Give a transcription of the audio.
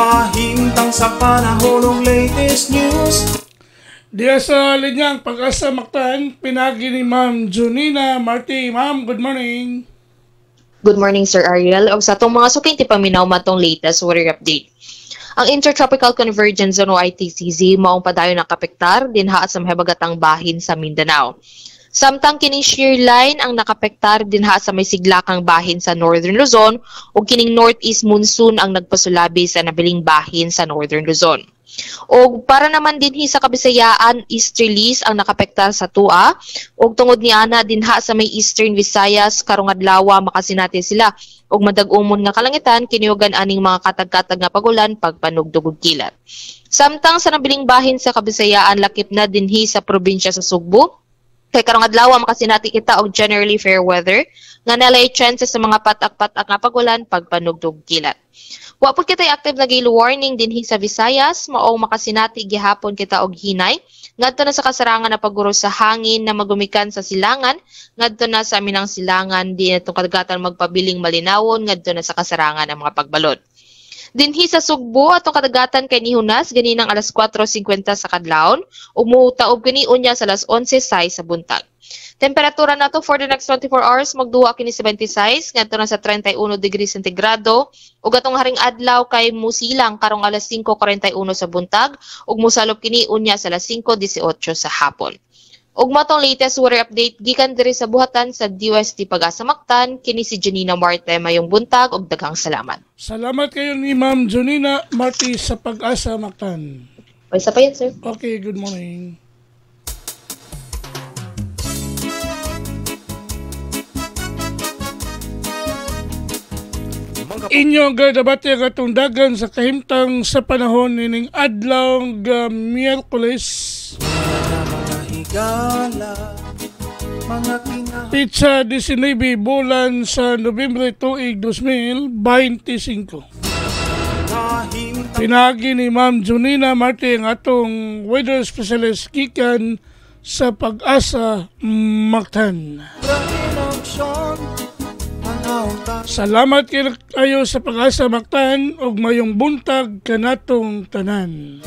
Kahimtang sa panahon ng latest news. Diya sa linyang Pag-asa Mactan, pinagi ni Ma'am Junina Marti. Ma'am, good morning. Good morning, Sir Ariel. O sa itong mga suking tipaminaw matong latest weather update. Ang Intertropical Convergence Zone o ITCZ maong padayon ng kapektar dinha sa mahibagatang bahin sa Mindanao. Samtang kining shear line ang nakapektar dinha sa may siglakang bahin sa Northern Luzon ug kining northeast monsoon ang nagpasulabi sa nabiling bahin sa Northern Luzon. O para naman dinhi sa Kabisayaan, easterlies ang nakapektar sa tua ug tungod ni ana dinha sa may Eastern Visayas karong adlaw makasinati sila ug madag-umon nga kalangitan kiniugan aning mga katag-katag nga pagulan pagpanugdog ug kilat. Samtang sa nabiling bahin sa Kabisayaan lakip na dinhi sa probinsya sa Sugbo. Kay karong adlaw makasinati kita og generally fair weather nga nalay chances sa mga patak-patak nga pagulan pagpanugdog kilat. Wa pud kitay active na gale warning dinhi sa Visayas, mao makasinati gihapon kita og hinay ngadto na sa kasarangan na pagguro sa hangin na magumikan sa silangan ngadto na sa aminang silangan di natong kadagatan magpabiling malinawon ngadto na sa kasarangan ng mga pagbalod. Dinhi sa Sugbo atong kadagatan kay nihunas ganinang alas 4:50 sa kadlawon ug muutaob kini unya sa alas 11:06 sa buntag. Temperatura nato for the next 24 hours magduwa kini 76 ngadto na sa 31 degrees sentigrado ug atong haring adlaw kay musilang karong alas 5:41 sa buntag ug mosalop kini unya sa alas 5:18 sa hapon. Ug matong latest weather update gikan diri sa buhatan sa DOST Pag-asa Mactan kini si Junina Marte mayong buntag ug daghang salamat. Salamat kayo ni Ma'am Junina Marti sa Pag-asa Mactan. O isa pa yan, sir. Okay, good morning. Inyong gadabati ang atong dagan sa kahimtang sa panahon nining adlaw nga Miyerkules. Pitsa 19 bulan sa Nobyembre tuig 2025. Pinagi ni Ma'am Junina Marti ang atong weather specialist gikan sa Pag-asa Mactan. Salamat kayo sa Pag-asa Mactan ug mayong buntag kanatong tanan.